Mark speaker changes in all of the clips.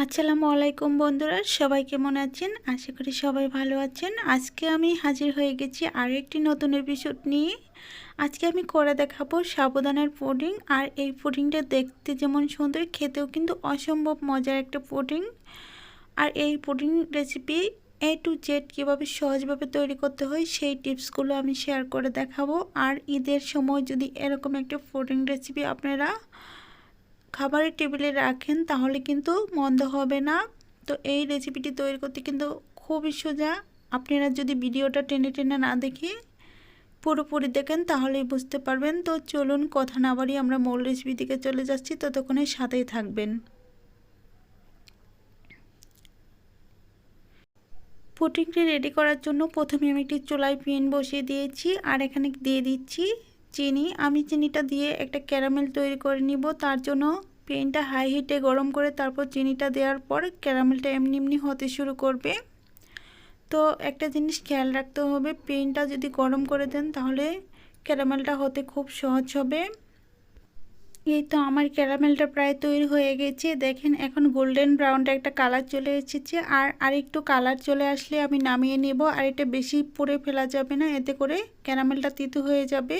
Speaker 1: আসসালামু আলাইকুম বন্ধুরা, সবাই কেমন আছেন? আশা করি সবাই ভালো আছেন। আজকে আমি হাজির হয়ে গেছি আরও একটি নতুন এপিসোড নিয়ে। আজকে আমি করে দেখাবো সাবুদানার পুডিং। আর এই পুডিংটা দেখতে যেমন সুন্দর, খেতেও কিন্তু অসম্ভব মজার একটা পুডিং। আর এই pudding recipe A to Z কীভাবে সহজভাবে তৈরি করতে হয় সেই টিপসগুলো আমি শেয়ার করে দেখাবো। আর ঈদের সময় যদি এরকম একটা পুডিং রেসিপি আপনারা খাবারের টেবিলে রাখেন তাহলে কিন্তু মন্দ হবে না। তো এই রেসিপিটি তৈরি করতে কিন্তু খুবই সোজা। আপনারা যদি ভিডিওটা টেনে টেনে না দেখে পুরোপুরি দেখেন তাহলেই বুঝতে পারবেন। তো চলুন কথা না বাড়িয়ে আমরা মূল রেসিপি দিকে চলে যাচ্ছি, ততক্ষণে সাথেই থাকবেন। পুডিংটি রেডি করার জন্য প্রথমে আমি একটি চুলায় প্যান বসিয়ে দিয়েছি আর এখানে দিয়ে দিচ্ছি চিনি। আমি চিনিটা দিয়ে একটা ক্যারামেল তৈরি করে নিব। তার জন্য প্যানটা হাই হিটে গরম করে তারপর চিনিটা দেওয়ার পর ক্যারামেলটা এমনি এমনি হতে শুরু করবে। তো একটা জিনিস খেয়াল রাখতে হবে, প্যানটা যদি গরম করে দেন তাহলে ক্যারামেলটা হতে খুব সহজ হবে। এই তো আমার ক্যারামেলটা প্রায় তৈরি হয়ে গেছে। দেখেন এখন গোল্ডেন ব্রাউনটা একটা কালার চলে এসেছে। আর একটু কালার চলে আসলে আমি নামিয়ে নেব। আর এটা বেশি পুড়ে ফেলা যাবে না, এতে করে ক্যারামেলটা তিতো হয়ে যাবে।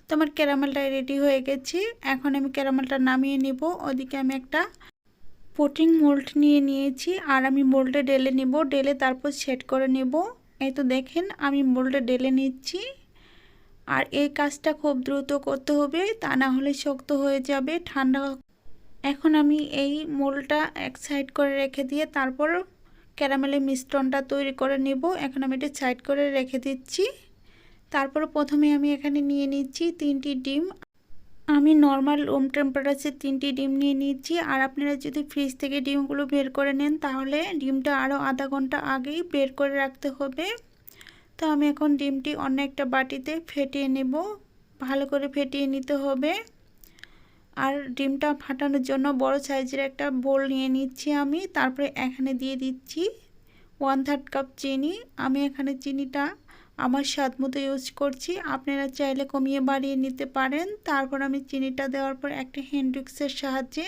Speaker 1: তো আমার ক্যারামেলটা রেডি হয়ে গেছে। এখন আমি ক্যারামেলটা নামিয়ে নেব। ওদিকে আমি একটা পুডিং মোল্ড নিয়ে নিয়েছি আর আমি মোল্ডে ঢেলে নেব, ঢেলে তারপর সেট করে নেব। এই তো দেখেন আমি মোল্ডে ঢেলে নিচ্ছি। আর এই কাজটা খুব দ্রুত করতে হবে, তা না হলে শক্ত হয়ে যাবে ঠান্ডা। এখন আমি এই মোলটা এক সাইড করে রেখে দিয়ে তারপর ক্যারামেলের মিশ্রণটা তৈরি করে নেব। এখন আমি এটা সাইড করে রেখে দিচ্ছি। তারপর প্রথমে আমি এখানে নিয়ে নিচ্ছি 3টি ডিম। আমি নর্মাল রুম টেম্পারেচারে 3টি ডিম নিয়ে নিচ্ছি। আর আপনারা যদি ফ্রিজ থেকে ডিমগুলো বের করে নেন তাহলে ডিমটা আরও আধা ঘন্টা আগেই বের করে রাখতে হবে। তো আমি এখন ডিমটি অন্য একটা বাটিতে ফেটিয়ে নেব, ভালো করে ফেটিয়ে নিতে হবে। আর ডিমটা ফাটানোর জন্য বড় সাইজের একটা বোল নিয়ে নিচ্ছি আমি। তারপরে এখানে দিয়ে দিচ্ছি 1/3 কাপ চিনি। আমি এখানে চিনিটা আমার স্বাদ মতো ইউজ করছি, আপনারা চাইলে কমিয়ে বাড়িয়ে নিতে পারেন। তারপর আমি চিনিটা দেওয়ার পর একটা হ্যান্ড উইক্সের সাহায্যে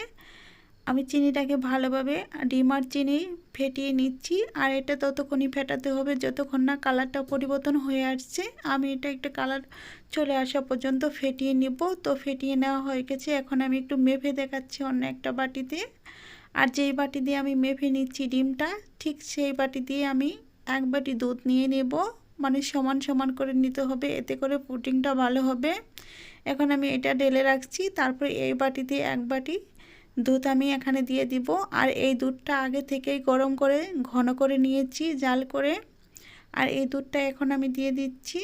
Speaker 1: আমি চিনিটাকে ভালোভাবে ডিম আর চিনি ফেটিয়ে নিচ্ছি। আর এটা ততক্ষণই ফেটাতে হবে যতক্ষণ না কালারটা পরিবর্তন হয়ে আসছে। আমি এটা একটা কালার চলে আসা পর্যন্ত ফেটিয়ে নিব। তো ফেটিয়ে নেওয়া হয়ে গেছে। এখন আমি একটু মেপে দেখাচ্ছি অন্য একটা বাটিতে। আর যেই বাটি দিয়ে আমি মেপে নিচ্ছি ডিমটা, ঠিক সেই বাটি দিয়ে আমি 1 বাটি দুধ নিয়ে নেব। মানে সমান সমান করে নিতে হবে, এতে করে পুডিংটা ভালো হবে। এখন আমি এটা ঢেলে রাখছি। তারপরে এই বাটি দিয়ে 1 বাটি দুধ আমি এখানে দিয়ে দিব। আর এই দুধটা আগে থেকেই গরম করে ঘন করে নিয়েছি জাল করে। আর এই দুধটা এখন আমি দিয়ে দিচ্ছি।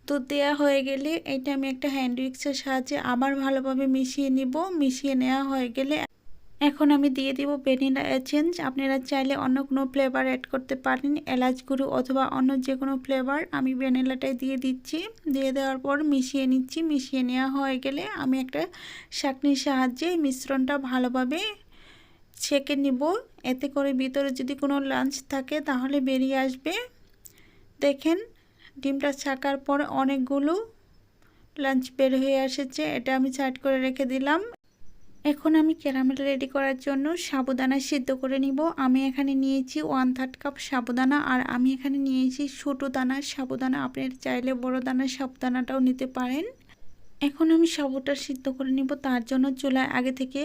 Speaker 1: দুধ দেওয়া হয়ে গেলে এটা আমি একটা হ্যান্ড উইক্সের সাহায্যে আবার ভালোভাবে মিশিয়ে নিব। মিশিয়ে নেওয়া হয়ে গেলে এখন আমি দিয়ে দিব ভ্যানিলা এসেন্স। আপনারা চাইলে অন্য কোনো ফ্লেভার অ্যাড করতে পারেন, এলাচ গুঁড়ো অথবা অন্য যে কোনো ফ্লেভার। আমি ভ্যানিলাটাই দিয়ে দিচ্ছি। দিয়ে দেওয়ার পর মিশিয়ে নিচ্ছি। মিশিয়ে নেওয়া হয়ে গেলে আমি একটা ছাঁকনির সাহায্যে মিশ্রণটা ভালোভাবে ছেঁকে নিব। এতে করে ভিতরে যদি কোনো লাঞ্চ থাকে তাহলে বেরিয়ে আসবে। দেখেন ডিমটা ছাকার পর অনেকগুলো লাঞ্চ বের হয়ে এসেছে। এটা আমি সাইড করে রেখে দিলাম। এখন আমি ক্যারামেল রেডি করার জন্য সাবুদানা সিদ্ধ করে নিব। আমি এখানে নিয়েছি 1/3 কাপ সাবুদানা। আর আমি এখানে নিয়েছি ছোটো দানার সাবুদানা, আপনারা চাইলে বড় দানার সাবুদানাটাও নিতে পারেন। এখন আমি সাবুটা সিদ্ধ করে নিব। তার জন্য চুলায় আগে থেকে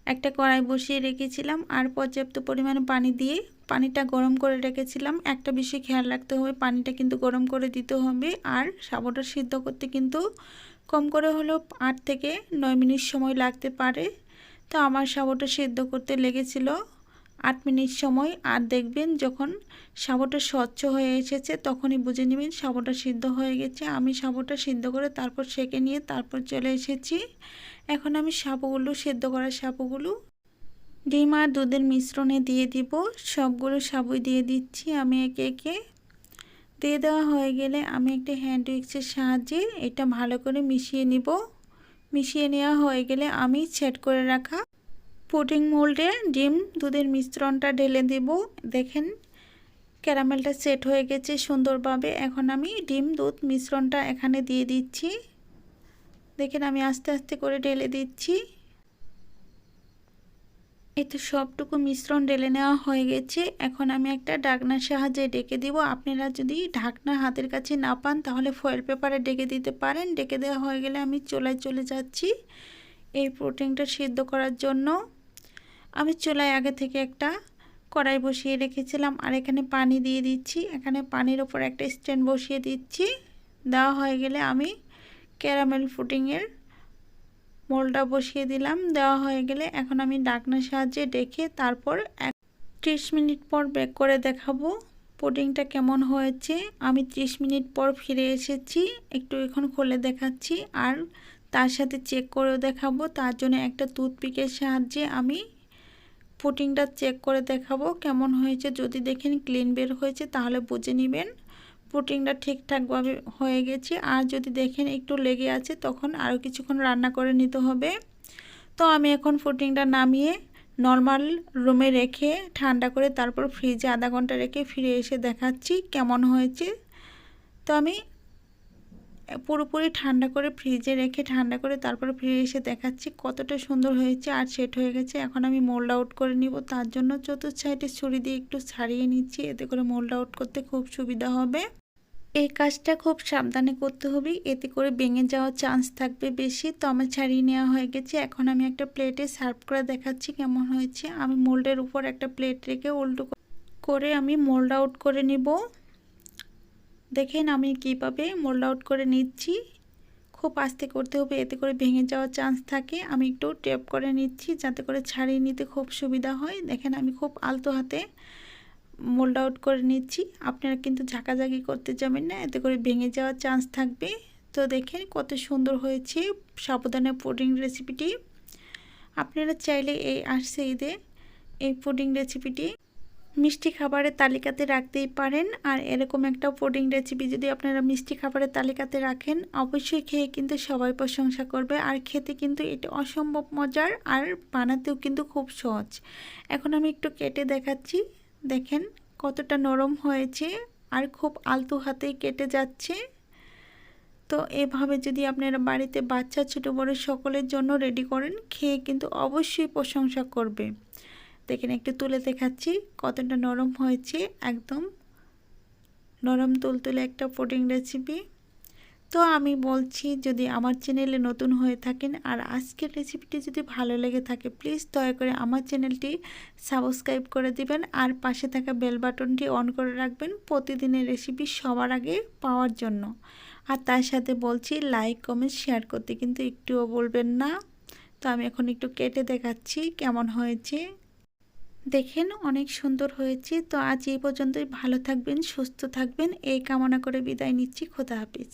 Speaker 1: একটা কড়াই বসিয়ে রেখেছিলাম আর পর্যাপ্ত পরিমাণে পানি দিয়ে পানিটা গরম করে রেখেছিলাম। একটা বিষয় খেয়াল রাখতে হবে, পানিটা কিন্তু গরম করে দিতে হবে। আর সাবুটা সিদ্ধ করতে কিন্তু কম করে হলেও 8 থেকে 9 মিনিট সময় লাগতে পারে। তো আমার সাবুটা সিদ্ধ করতে লেগেছিল 8 মিনিট সময়। আর দেখবেন যখন সাবুটা স্বচ্ছ হয়ে এসেছে তখনই বুঝে নেবেন সাবুটা সিদ্ধ হয়ে গেছে। আমি সাবুটা সিদ্ধ করে তারপর সেঁকে নিয়ে তারপর চলে এসেছি। এখন আমি সাবুগুলো সিদ্ধ করা সাবুগুলো ডিম আর দুধের মিশ্রণে দিয়ে দিব। সবগুলো সাবুই দিয়ে দিচ্ছি আমি একে একে। দিয়ে দেওয়া হয়ে গেলে আমি একটা হ্যান্ড উইক্সের সাহায্যে এটা ভালো করে মিশিয়ে নিব। মিশিয়ে নেওয়া হয়ে গেলে আমি সেট করে রাখা পুডিং মোল্ডে ডিম দুধের মিশ্রণটা ঢেলে দেব। দেখেন ক্যারামেলটা সেট হয়ে গেছে সুন্দরভাবে। এখন আমি ডিম দুধ মিশ্রণটা এখানে দিয়ে দিচ্ছি। দেখেন আমি আস্তে আস্তে করে ঢেলে দিচ্ছি। এই তো সবটুকু মিশ্রণ ঢেলে নেওয়া হয়ে গেছে। এখন আমি একটা ঢাকনার সাহায্যে ঢেকে দিব। আপনারা যদি ঢাকনা হাতের কাছে না পান তাহলে ফয়েল পেপারে ঢেকে দিতে পারেন। ঢেকে দেওয়া হয়ে গেলে আমি চুলায় চলে যাচ্ছি এই পুডিংটা সিদ্ধ করার জন্য। আমি চুলায় আগে থেকে একটা কড়াই বসিয়ে রেখেছিলাম আর এখানে পানি দিয়ে দিচ্ছি। এখানে পানির ওপর একটা স্ট্যান্ড বসিয়ে দিচ্ছি। দেওয়া হয়ে গেলে আমি ক্যারামেল পুডিংয়ের মোলটা বসিয়ে দিলাম। দেওয়া হয়ে গেলে এখন আমি ঢাকনার সাহায্যে ঢেকে তারপর 30 মিনিট পর বেক করে দেখাবো পুডিংটা কেমন হয়েছে। আমি 30 মিনিট পর ফিরে এসেছি, একটু এখন খুলে দেখাচ্ছি আর তার সাথে চেক করেও দেখাবো। তার জন্য একটা টুথপিকের সাহায্যে আমি পুডিংটা চেক করে দেখাবো কেমন হয়েছে। যদি দেখেন ক্লিন বের হয়েছে তাহলে বুঝে নেবেন পুডিংটা ঠিকঠাকভাবে হয়ে গেছে। আর যদি দেখেন একটু লেগে আছে তখন আরও কিছুক্ষণ রান্না করে নিতে হবে। তো আমি এখন পুডিংটা নামিয়ে নর্মাল রুমে রেখে ঠান্ডা করে তারপর ফ্রিজে আধা ঘন্টা রেখে ফিরে এসে দেখাচ্ছি কেমন হয়েছে। তো আমি পুরোপুরি ঠান্ডা করে ফ্রিজে রেখে ঠান্ডা করে তারপর ফিরে এসে দেখাচ্ছি কতটা সুন্দর হয়েছে আর সেট হয়ে গেছে। এখন আমি মোল্ড আউট করে নিব। তার জন্য চতুর্থ সাইডে ছুরি দিয়ে একটু ছাড়িয়ে নিচ্ছি, এতে করে মোল্ড আউট করতে খুব সুবিধা হবে। এই কাজটা খুব সাবধানে করতে হবে, এতে করে ভেঙে যাওয়ার চান্স থাকবে বেশি। তো আমার ছাড়িয়ে নেওয়া হয়ে গেছে। এখন আমি একটা প্লেটে সার্ভ করে দেখাচ্ছি কেমন হয়েছে। আমি মোল্ডের উপর একটা প্লেট রেখে উল্টো করে আমি মোল্ড আউট করে নিব। দেখেন আমি কীভাবে মোল্ড আউট করে নিচ্ছি। খুব আস্তে করতে হবে, এতে করে ভেঙে যাওয়ার চান্স থাকে। আমি একটু টেপ করে নিচ্ছি যাতে করে ছাড়িয়ে নিতে খুব সুবিধা হয়। দেখেন আমি খুব আলতো হাতে মোল্ড আউট করে নিচ্ছি। আপনারা কিন্তু ঝাঁকাঝাঁকি করতে যাবেন না, এতে করে ভেঙে যাওয়ার চান্স থাকবে। তো দেখেন কত সুন্দর হয়েছে সাবুদানা পুডিং রেসিপিটি। আপনারা চাইলে এই আসছে ঈদে এই পুডিং রেসিপিটি মিষ্টি খাবারের তালিকাতে রাখতেই পারেন। আর এরকম একটা পুডিং রেসিপি যদি আপনারা মিষ্টি খাবারের তালিকাতে রাখেন অবশ্যই খেয়ে কিন্তু সবাই প্রশংসা করবে। আর খেতে কিন্তু এটা অসম্ভব মজার আর বানাতেও কিন্তু খুব সহজ। এখন আমি একটু কেটে দেখাচ্ছি, দেখেন কতটা নরম হয়েছে আর খুব আলতো হাতেই কেটে যাচ্ছে। তো এভাবে যদি আপনারা বাড়িতে বাচ্চা ছোটো বড় সকলের জন্য রেডি করেন খেয়ে কিন্তু অবশ্যই প্রশংসা করবে। দেখেন একটু তুলে দেখাচ্ছি কতটা নরম হয়েছে, একদম নরম তুলতুলে একটা পুডিং রেসিপি। তো আমি বলছি যদি আমার চ্যানেলে নতুন হয়ে থাকেন আর আজকের রেসিপিটি যদি ভালো লেগে থাকে প্লিজ দয়া করে আমার চ্যানেলটি সাবস্ক্রাইব করে দিবেন আর পাশে থাকা বেল বাটনটি অন করে রাখবেন প্রতিদিনের রেসিপি সবার আগে পাওয়ার জন্য। আর তার সাথে বলছি লাইক কমেন্ট শেয়ার করতে কিন্তু একটুও বলবেন না। তো আমি এখন একটু কেটে দেখাচ্ছি কেমন হয়েছে। দেখেন অনেক সুন্দর হয়েছে। তো আজ এই পর্যন্তই, ভালো থাকবেন সুস্থ থাকবেন এই কামনা করে বিদায় নিচ্ছি। খোদা হাফেজ।